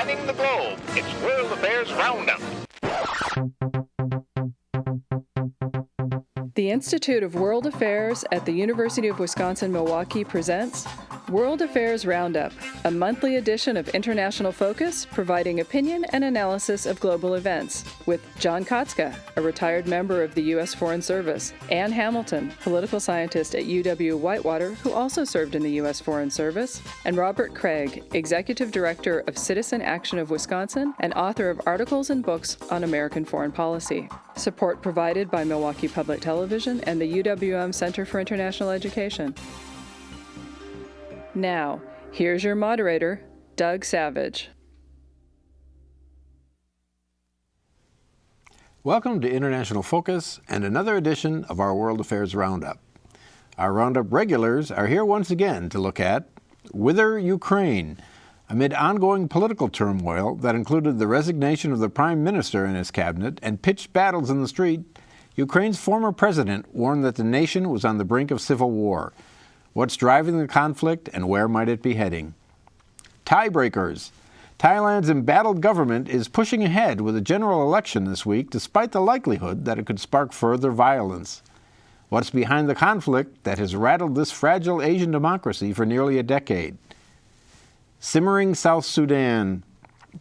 spanning the globe. It's World Affairs Roundup. The Institute of World Affairs at the University of Wisconsin-Milwaukee presents World Affairs Roundup, a monthly edition of International Focus providing opinion and analysis of global events, with John Katzka, a retired member of the U.S. Foreign Service, Ann Hamilton, political scientist at UW-Whitewater who also served in the U.S. Foreign Service, and Robert Kraig, executive director of Citizen Action of Wisconsin and author of articles and books on American foreign policy. Support provided by Milwaukee Public Television and the UWM Center for International Education. Now, here's your moderator, Doug Savage. Welcome to International Focus and another edition of our World Affairs Roundup. Our Roundup regulars are here once again to look at Whither Ukraine, amid ongoing political turmoil that included the resignation of the Prime Minister and his cabinet and pitched battles in the street. Ukraine's former president warned that the nation was on the brink of civil war. What's driving the conflict and where might it be heading? Tiebreakers. Thailand's embattled government is pushing ahead with a general election this week despite the likelihood that it could spark further violence. What's behind the conflict that has rattled this fragile Asian democracy for nearly a decade? Simmering South Sudan.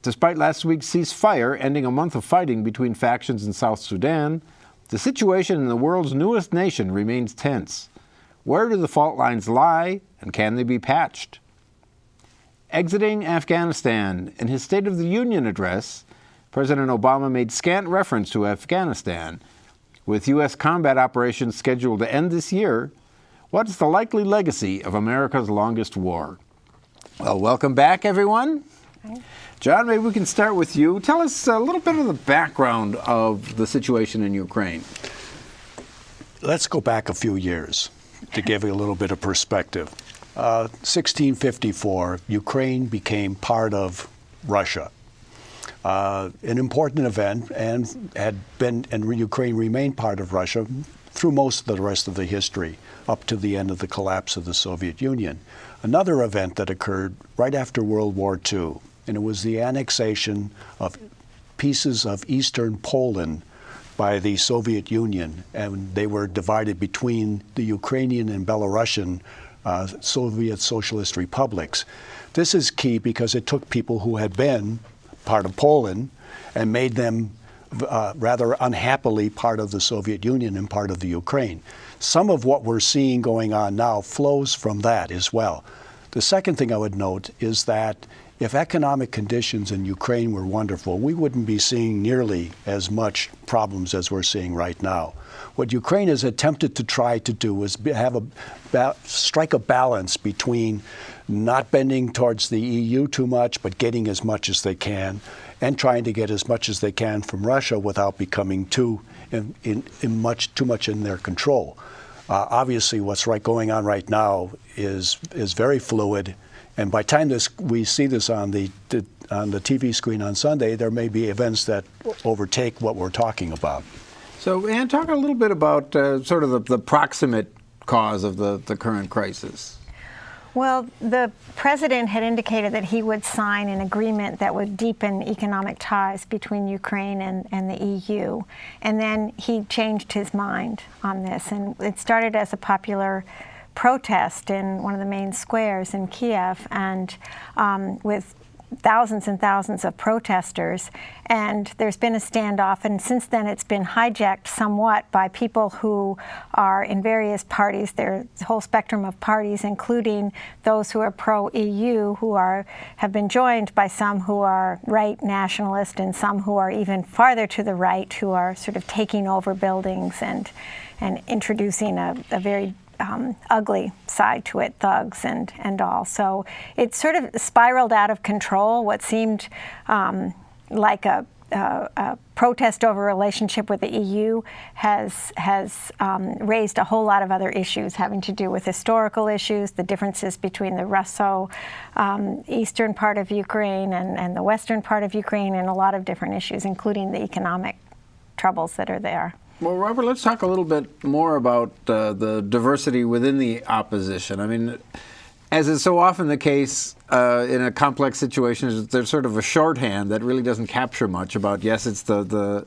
Despite last week's ceasefire ending a month of fighting between factions in South Sudan, the situation in the world's newest nation remains tense. Where do the fault lines lie, and can they be patched? Exiting Afghanistan. In his State of the Union address, President Obama made scant reference to Afghanistan. With U.S. combat operations scheduled to end this year, what's the likely legacy of America's longest war? Well, welcome back, everyone. Hi. John, maybe we can start with you. Tell us a little bit of the background of the situation in Ukraine. Let's go back a few years to give you a little bit of perspective. 1654, Ukraine became part of Russia. An important event, and Ukraine remained part of Russia through most of the rest of the history, up to the end of the collapse of the Soviet Union. Another event that occurred right after World War II, and it was the annexation of pieces of eastern Poland by the Soviet Union, and they were divided between the Ukrainian and Belarusian Soviet Socialist republics. This is key because it took people who had been part of Poland and made them rather unhappily part of the Soviet Union and part of the Ukraine. Some of what we're seeing going on now flows from that as well. The second thing I would note is that if economic conditions in Ukraine were wonderful, we wouldn't be seeing nearly as much problems as we're seeing right now. What Ukraine has attempted to try to do is strike a balance between not bending towards the EU too much, but getting as much as they can, and trying to get as much as they can from Russia without becoming too much in their control. Obviously, what's going on right now is very fluid. And by the time we see this on the TV screen on Sunday, there may be events that overtake what we're talking about. So, Ann, talk a little bit about sort of the proximate cause of the current crisis. Well, the president had indicated that he would sign an agreement that would deepen economic ties between Ukraine and the EU. And then he changed his mind on this. And it started as a popular protest in one of the main squares in Kiev, and with thousands and thousands of protesters. And there's been a standoff, and since then it's been hijacked somewhat by people who are in various parties. There's a whole spectrum of parties, including those who are pro-EU, who have been joined by some who are right nationalist and some who are even farther to the right, who are sort of taking over buildings and introducing a very ugly side to it, thugs and all. So it sort of spiraled out of control. What seemed like a protest over a relationship with the EU has raised a whole lot of other issues having to do with historical issues, the differences between the Russo eastern part of Ukraine and the western part of Ukraine, and a lot of different issues, including the economic troubles that are there. Well, Robert, let's talk a little bit more about the diversity within the opposition. I mean, As is so often the case in a complex situation, there's sort of a shorthand that really doesn't capture much about, yes, it's the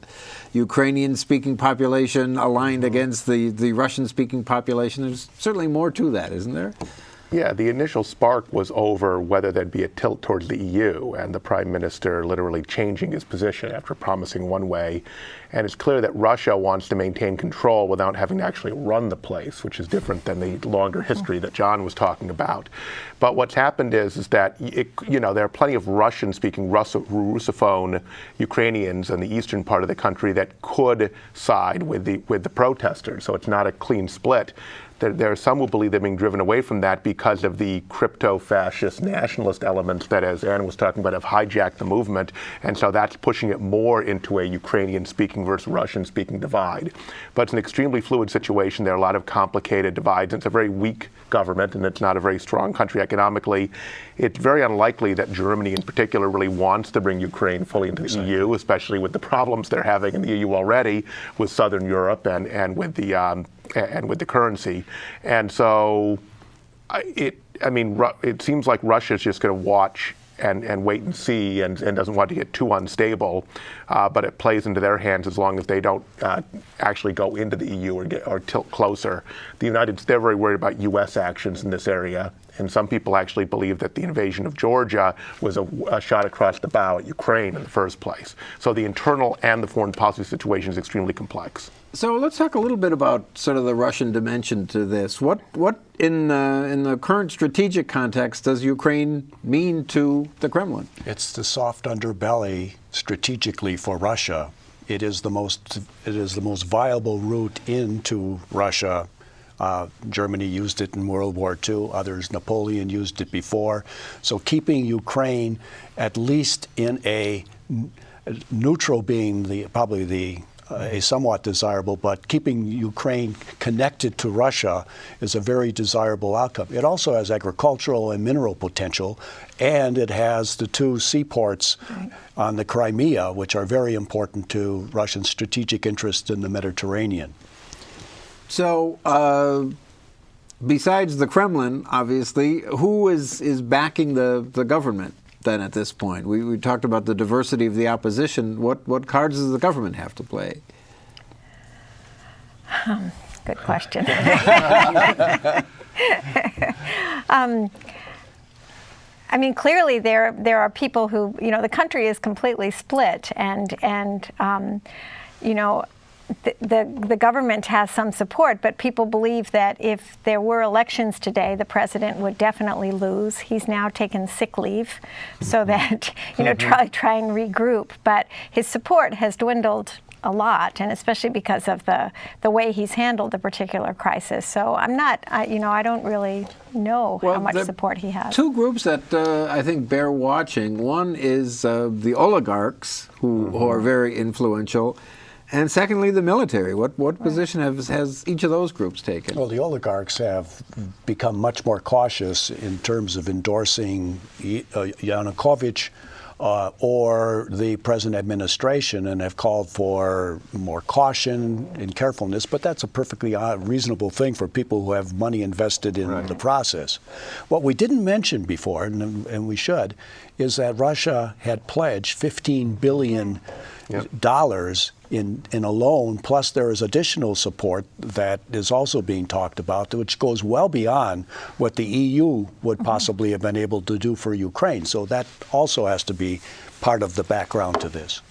Ukrainian-speaking population aligned against the Russian-speaking population. There's certainly more to that, isn't there? Yeah, the initial spark was over whether there'd be a tilt towards the EU, and the Prime Minister literally changing his position after promising one way. And it's clear that Russia wants to maintain control without having to actually run the place, which is different than the longer history that John was talking about. But what's happened is that there are plenty of Russian-speaking, Russophone Ukrainians in the eastern part of the country that could side with the protesters. So it's not a clean split. There are some who believe they're being driven away from that because of the crypto-fascist nationalist elements that, as Aaron was talking about, have hijacked the movement. And so that's pushing it more into a Ukrainian-speaking versus Russian-speaking divide. But it's an extremely fluid situation. There are a lot of complicated divides. It's a very weak government, and it's not a very strong country economically. It's very unlikely that Germany in particular really wants to bring Ukraine fully into the EU, especially with the problems they're having in the EU already with Southern Europe and with the currency. And so it seems like Russia's just going to watch and wait and see and doesn't want to get too unstable, but it plays into their hands as long as they don't actually go into the EU or tilt closer. They're very worried about U.S. actions in this area, and some people actually believe that the invasion of Georgia was a shot across the bow at Ukraine in the first place. So the internal and the foreign policy situation is extremely complex. So let's talk a little bit about sort of the Russian dimension to this. What in the current strategic context does Ukraine mean to the Kremlin? It's the soft underbelly strategically for Russia. It is the most viable route into Russia. Germany used it in World War II. Others, Napoleon used it before. So keeping Ukraine at least in a neutral being probably a somewhat desirable, but keeping Ukraine connected to Russia is a very desirable outcome. It also has agricultural and mineral potential, and it has the two seaports on the Crimea, which are very important to Russian strategic interests in the Mediterranean. So, besides the Kremlin, obviously, who is backing the government then at this point? We talked about the diversity of the opposition. What cards does the government have to play? Good question. Clearly there are people who, the country is completely split, and the government has some support, but people believe that if there were elections today, the president would definitely lose. He's now taken sick leave so that, try and regroup. But his support has dwindled a lot, and especially because of the way he's handled the particular crisis. So I don't really know how much support he has. Two groups that I think bear watching. One is the oligarchs, who are very influential. And secondly, the military. What position has each of those groups taken? Well, the oligarchs have become much more cautious in terms of endorsing Yanukovych or the present administration, and have called for more caution and carefulness. But that's a perfectly reasonable thing for people who have money invested in the process. What we didn't mention before, and we should, is that Russia had pledged $15 billion in a loan, plus there is additional support that is also being talked about, which goes well beyond what the EU would possibly have been able to do for Ukraine. So that also has to be part of the background to this.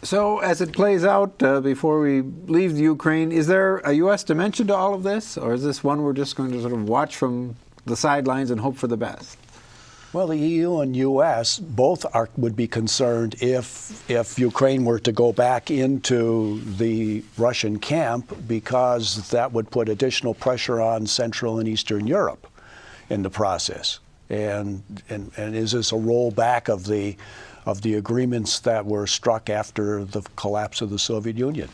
So as it plays out, before we leave the Ukraine, is there a U.S. dimension to all of this? Or is this one we're just going to sort of watch from the sidelines and hope for the best? Well, the EU and U.S. both would be concerned if Ukraine were to go back into the Russian camp, because that would put additional pressure on Central and Eastern Europe in the process. And is this a rollback of the agreements that were struck after the collapse of the Soviet Union?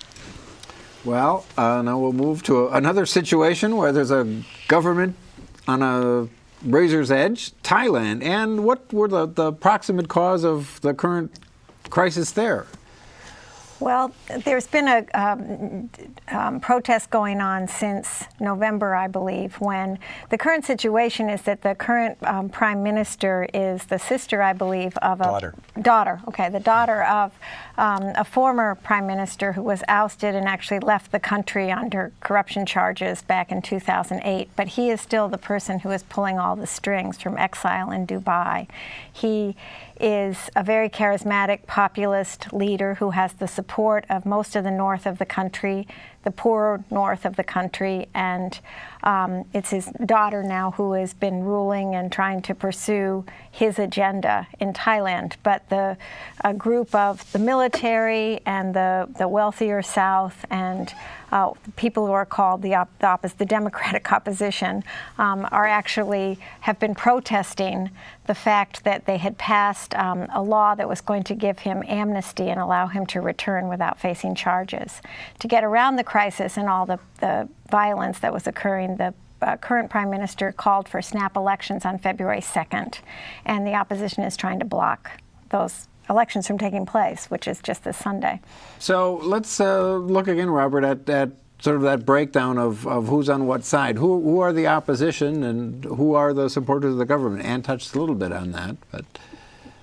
Well, now we'll move to another situation where there's a government on a razor's edge, Thailand. And what were the proximate cause of the current crisis there? Well, there's been a protest going on since November, I believe, when the current situation is that the current prime minister is the sister, I believe, of a daughter. Okay, the daughter of a former prime minister who was ousted and actually left the country under corruption charges back in 2008. But he is still the person who is pulling all the strings from exile in Dubai. He is a very charismatic populist leader who has the support of most of the north of the country, the poorer north of the country, and it's his daughter now who has been ruling and trying to pursue his agenda in Thailand. But a group of the military and the wealthier South and people who are called the Democratic opposition have been protesting the fact that they had passed a law that was going to give him amnesty and allow him to return without facing charges. To get around the crisis and all the violence that was occurring, the current prime minister called for snap elections on February 2nd, and the opposition is trying to block those elections from taking place, which is just this Sunday. So let's look again, Robert, at sort of that breakdown of who's on what side. Who are the opposition and who are the supporters of the government? Ann touched a little bit on that, but...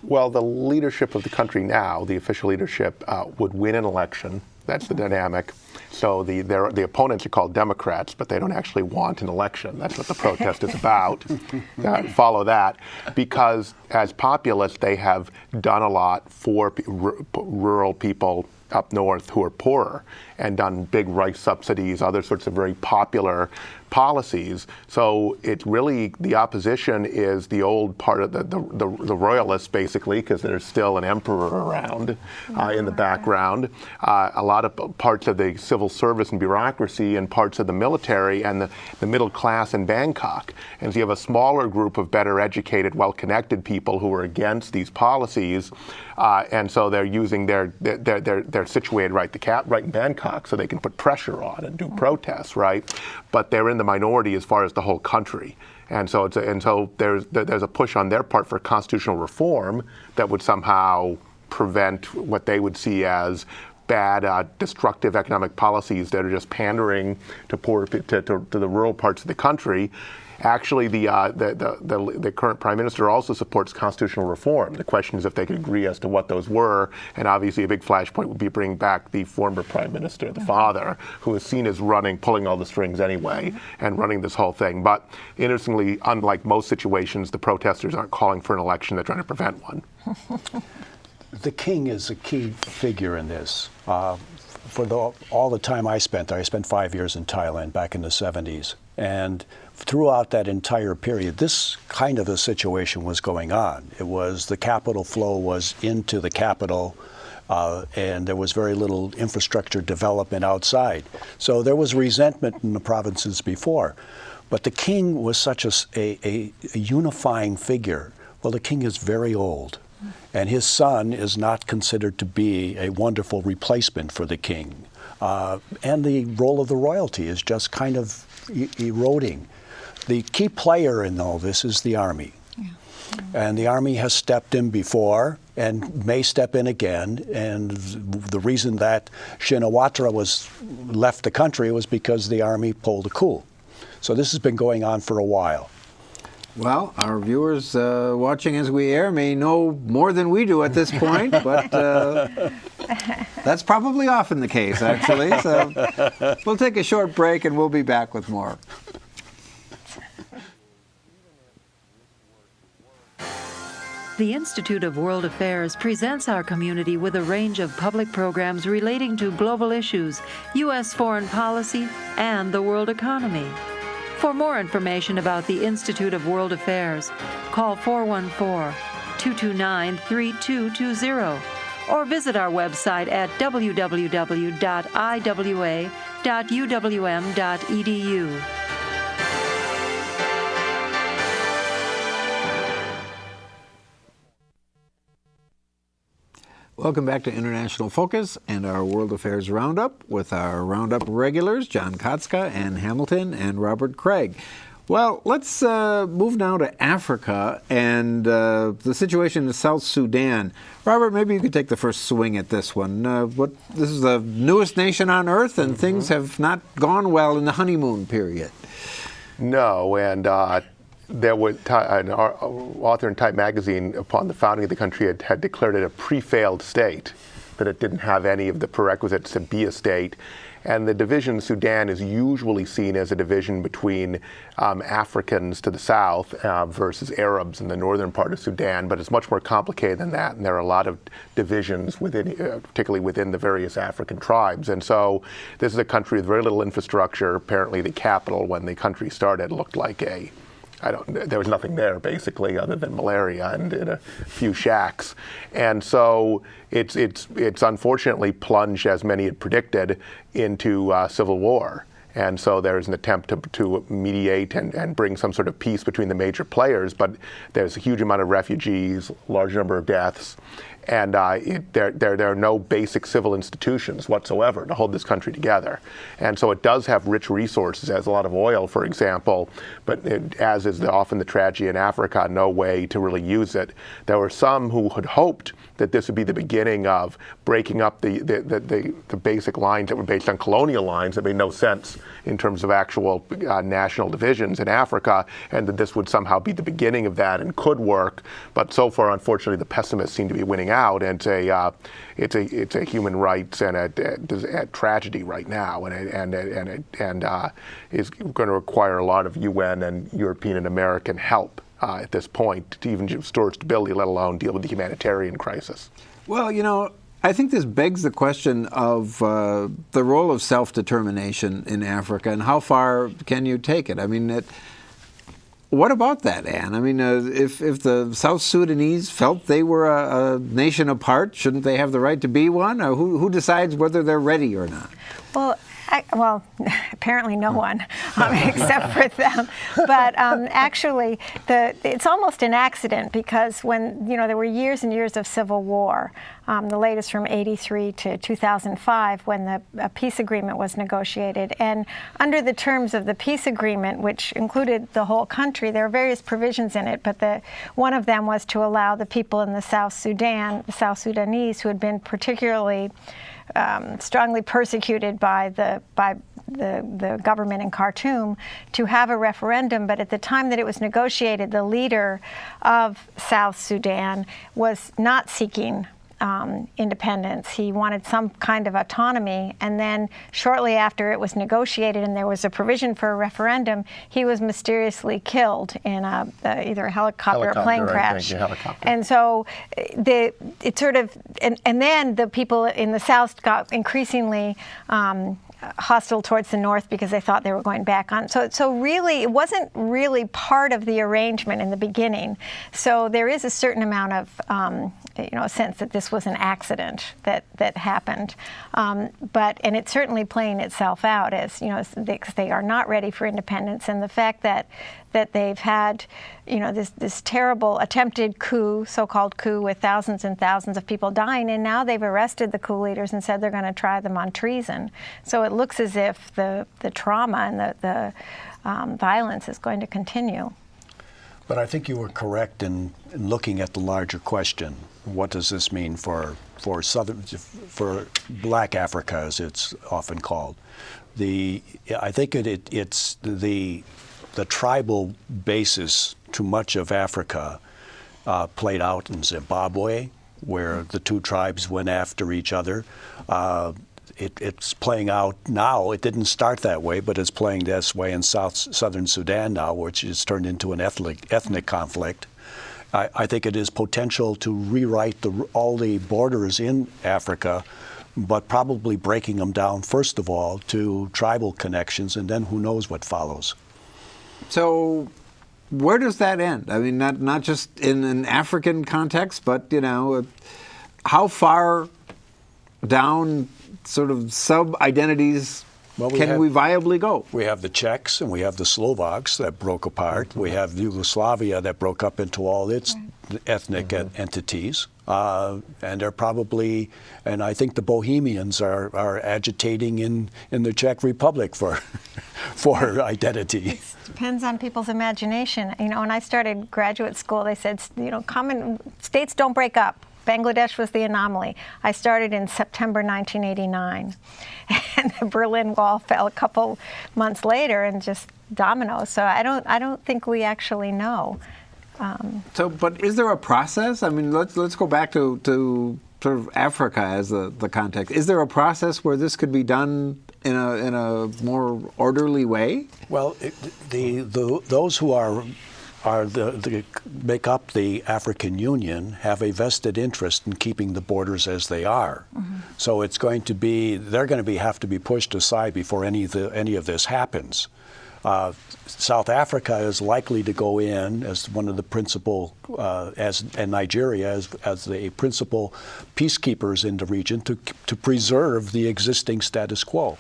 Well, the leadership of the country now, the official leadership, would win an election. That's the dynamic. So the opponents are called Democrats, but they don't actually want an election. That's what the protest is about. Follow that. Because as populists, they have done a lot for rural people up north who are poorer and done big rice subsidies, other sorts of very popular policies. So it's really, the opposition is the old part of the royalists, basically, because there's still an emperor around in the background. A lot of parts of the civil service and bureaucracy and parts of the military and the middle class in Bangkok. And so you have a smaller group of better educated, well-connected people who are against these policies. And so they're using they're situated right in Bangkok, so they can put pressure on and do protests, right? But they're in the minority as far as the whole country. And so there's a push on their part for constitutional reform that would somehow prevent what they would see as bad, destructive economic policies that are just pandering to the rural parts of the country. Actually, the current prime minister also supports constitutional reform. The question is if they could agree as to what those were, and obviously a big flashpoint would be bringing back the former prime minister, the father, who is seen as pulling all the strings anyway, and running this whole thing. But interestingly, unlike most situations, the protesters aren't calling for an election; they're trying to prevent one. The king is a key figure in this. For all the time I spent there, I spent 5 years in Thailand back in the 70s. And throughout that entire period, this kind of a situation was going on. It was the capital flow was into the capital, and there was very little infrastructure development outside. So there was resentment in the provinces before. But the king was such a unifying figure. Well, the king is very old. And his son is not considered to be a wonderful replacement for the king. And the role of the royalty is just kind of eroding. The key player in all this is the army. Yeah. And the army has stepped in before and may step in again. And the reason that Shinawatra left the country was because the army pulled a coup. So this has been going on for a while. Well, our viewers watching as we air may know more than we do at this point, but that's probably often the case, actually. So we'll take a short break and we'll be back with more. The Institute of World Affairs presents our community with a range of public programs relating to global issues, U.S. foreign policy, and the world economy. For more information about the Institute of World Affairs, call 414-229-3220 or visit our website at www.iwa.uwm.edu. Welcome back to International Focus and our World Affairs Roundup with our Roundup regulars, John Katzka, Ann Hamilton, and Robert Kraig. Well, let's move now to Africa and the situation in South Sudan. Robert, maybe you could take the first swing at this one. This is the newest nation on earth, and things have not gone well in the honeymoon period. No, and there was an author in Time magazine, upon the founding of the country, had declared it a pre-failed state, that it didn't have any of the prerequisites to be a state. And the division in Sudan is usually seen as a division between Africans to the south versus Arabs in the northern part of Sudan, but it's much more complicated than that, and there are a lot of divisions within, particularly within the various African tribes. And so this is a country with very little infrastructure. Apparently the capital, when the country started, looked like there was nothing there basically other than malaria and a few shacks. And so it's unfortunately plunged, as many had predicted, into civil war. And so there's an attempt to mediate and bring some sort of peace between the major players, but there's a huge amount of refugees, large number of deaths, and there are no basic civil institutions whatsoever to hold this country together. And so it does have rich resources, it has a lot of oil, for example, but as is often the tragedy in Africa, no way to really use it. There were some who had hoped that this would be the beginning of breaking up the basic lines that were based on colonial lines that made no sense in terms of actual national divisions in Africa, and that this would somehow be the beginning of that and could work. But so far, unfortunately, the pessimists seem to be winning out, and it's a human rights and a tragedy right now, and is going to require a lot of UN and European and American help at this point to even restore stability, let alone deal with the humanitarian crisis. Well, I think this begs the question of the role of self-determination in Africa and how far can you take it? I mean, what about that, Anne? I mean, if the South Sudanese felt they were a nation apart, shouldn't they have the right to be one? Or who decides whether they're ready or not? Well, apparently no one, except for them. But actually, it's almost an accident, because when there were years and years of civil war, the latest from '83 to 2005, when a peace agreement was negotiated, and under the terms of the peace agreement, which included the whole country, there are various provisions in it. But one of them was to allow the people in the South Sudanese, who had been particularly strongly persecuted by the government in Khartoum, to have a referendum. But at the time that it was negotiated, the leader of South Sudan was not seeking independence. He wanted some kind of autonomy, and then shortly after it was negotiated and there was a provision for a referendum, he was mysteriously killed in either a helicopter or plane crash. And so it sort of, and then the people in the South got increasingly hostile towards the North because they thought they were going back on. So really, it wasn't really part of the arrangement in the beginning. So there is a certain amount of, a sense that this was an accident that happened. And it's certainly playing itself out as, they are not ready for independence. And the fact that they've had, this terrible attempted coup, so-called coup, with thousands and thousands of people dying, and now they've arrested the coup leaders and said they're going to try them on treason. So it looks as if the trauma and the violence is going to continue. But I think you were correct in looking at the larger question. What does this mean for Black Africa, as it's often called? I think it's the tribal basis to much of Africa played out in Zimbabwe, where the two tribes went after each other. It's playing out now. It didn't start that way, but it's playing this way in southern Sudan now, which has turned into an ethnic conflict. I think it is potential to rewrite all the borders in Africa, but probably breaking them down, first of all, to tribal connections, and then who knows what follows. So where does that end? I mean, not just in an African context, but, how far down sort of sub-identities can we viably go? We have the Czechs and we have the Slovaks that broke apart. We have Yugoslavia that broke up into all its ethnic entities. And they're probably, and I think the Bohemians are agitating in the Czech Republic for identity. It depends on people's imagination. You know, when I started graduate school, they said, you know, common states don't break up. Bangladesh was the anomaly. I started in September 1989, and the Berlin Wall fell a couple months later, and just dominoes. So I don't think we actually know. But is there a process? I mean, let's go back to sort of Africa as the context. Is there a process where this could be done in a more orderly way? Well, those who make up the African Union have a vested interest in keeping the borders as they are. Mm-hmm. So it's going to be, they're going to have to be pushed aside before any of this happens. South Africa is likely to go in as one of the principal, and Nigeria as the principal peacekeepers in the region to preserve the existing status quo.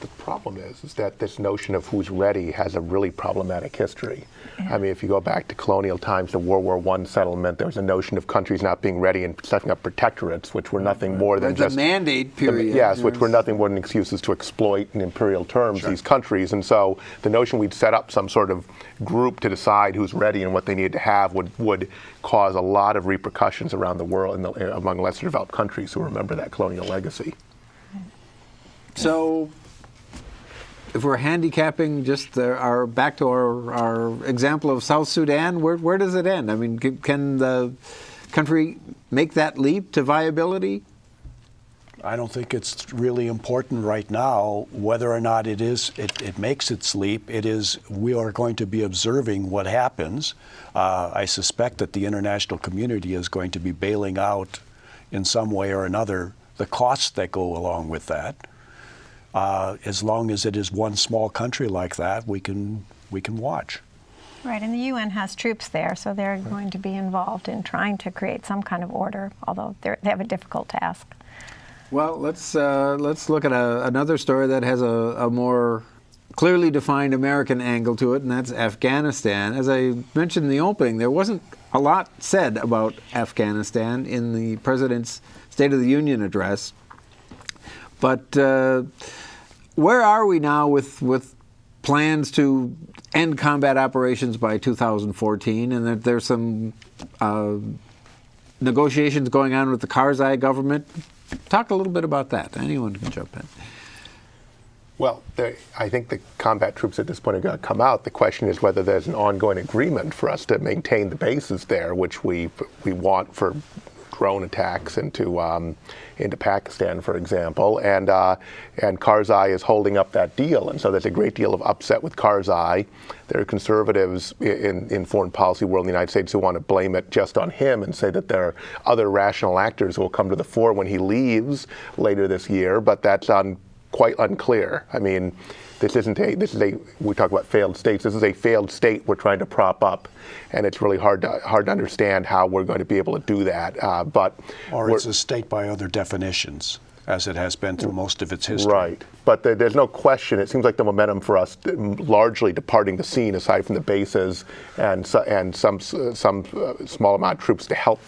The problem is that this notion of who's ready has a really problematic history. Yeah. I mean, if you go back to colonial times, the World War I settlement, there was a notion of countries not being ready and setting up protectorates, which were nothing more than just the mandate period. Yes, which were nothing more than excuses to exploit in imperial terms these countries. And so the notion we'd set up some sort of group to decide who's ready and what they needed to have would cause a lot of repercussions around the world among lesser developed countries who remember that colonial legacy. So, if we're handicapping just back to our example of South Sudan, where does it end? I mean, can the country make that leap to viability? I don't think it's really important right now whether or not it makes its leap. We are going to be observing what happens. I suspect that the international community is going to be bailing out in some way or another the costs that go along with that. As long as it is one small country like that, we can watch. Right, and the UN has troops there, so they're going to be involved in trying to create some kind of order, although they have a difficult task. Well, let's look at another story that has a more clearly defined American angle to it, and that's Afghanistan. As I mentioned in the opening, there wasn't a lot said about Afghanistan in the President's State of the Union address, but where are we now with plans to end combat operations by 2014, and that there's some negotiations going on with the Karzai government? Talk a little bit about that. Anyone can jump in. Well, I think the combat troops at this point are going to come out. The question is whether there's an ongoing agreement for us to maintain the bases there, which we want for drone attacks into Pakistan, for example, and Karzai is holding up that deal, and so there's a great deal of upset with Karzai. There are conservatives in foreign policy world in the United States who want to blame it just on him and say that there are other rational actors who will come to the fore when he leaves later this year, but that's quite unclear. I mean, we talk about failed states. This is a failed state we're trying to prop up, and it's really hard to understand how we're going to be able to do that. Or it's a state by other definitions, as it has been through most of its history. Right, but there's no question. It seems like the momentum for us largely departing the scene, aside from the bases and some small amount of troops to help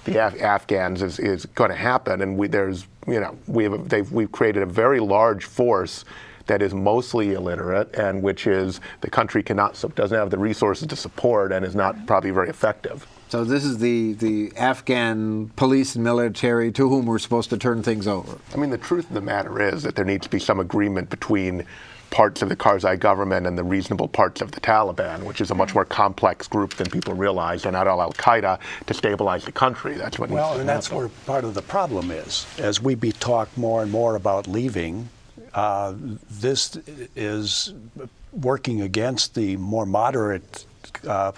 the Afghans, is going to happen. And we've created a very large force that is mostly illiterate, and which is the country doesn't have the resources to support, and is not probably very effective. So this is the Afghan police and military to whom we're supposed to turn things over. I mean, the truth of the matter is that there needs to be some agreement between parts of the Karzai government and the reasonable parts of the Taliban, which is a much more complex group than people realize, and not all Al-Qaeda, to stabilize the country. That's what needs to happen. And that's where part of the problem is. As we talk more and more about leaving, this is working against the more moderate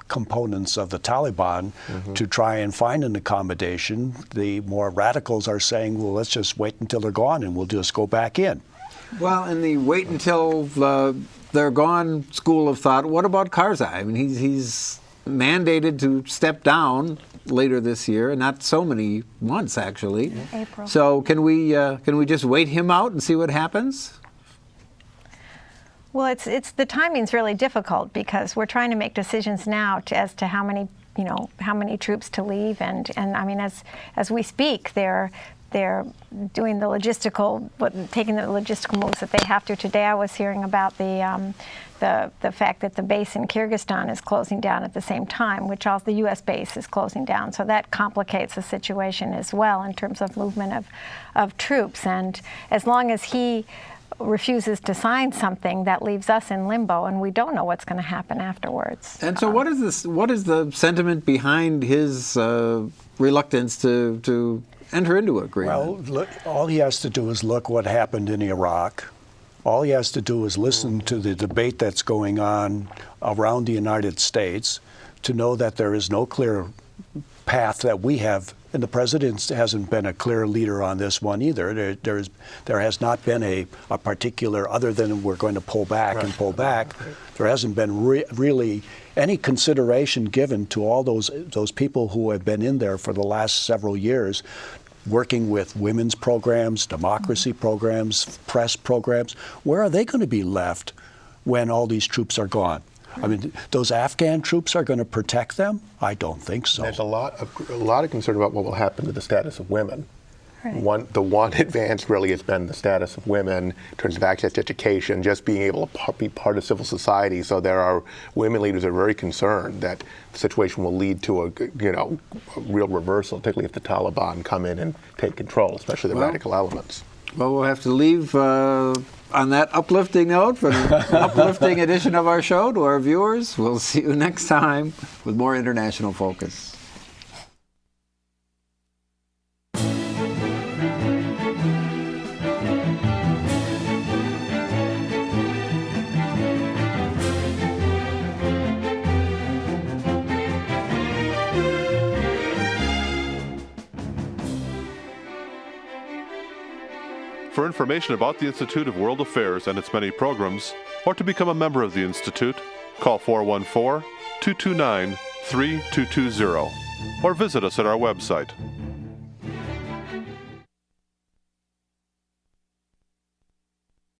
components of the Taliban to try and find an accommodation. The more radicals are saying, well, let's just wait until they're gone and we'll just go back in. Well, in the wait until they're gone school of thought, what about Karzai? I mean, he's mandated to step down later this year, and not so many months actually. April. So can we just wait him out and see what happens? Well, it's the timing's really difficult because we're trying to make decisions now as to how many how many troops to leave, and I mean, as we speak, they're doing taking the logistical moves that they have to. Today, I was hearing about the fact that the base in Kyrgyzstan is closing down at the same time, which also the U.S. base is closing down. So that complicates the situation as well in terms of movement of troops. And as long as he refuses to sign something, that leaves us in limbo, and we don't know what's going to happen afterwards. And so, what is the sentiment behind his reluctance to enter into an agreement? Well, look, all he has to do is look what happened in Iraq. All he has to do is listen to the debate that's going on around the United States to know that there is no clear path that we have. And the president hasn't been a clear leader on this one either. There has not been a particular, other than we're going to pull back and pull back, there hasn't been really any consideration given to all those people who have been in there for the last several years, working with women's programs, democracy programs, press programs. Where are they going to be left when all these troops are gone? I mean, those Afghan troops are going to protect them? I don't think so. There's a lot of concern about what will happen to the status of women. Right. The one advance really has been the status of women in terms of access to education, just being able to be part of civil society. So there are women leaders are very concerned that the situation will lead to a real reversal, particularly if the Taliban come in and take control, especially the radical elements. Well, we'll have to leave on that uplifting note for an uplifting edition of our show to our viewers. We'll see you next time with more International Focus. For information about the Institute of World Affairs and its many programs, or to become a member of the Institute, call 414-229-3220 or visit us at our website,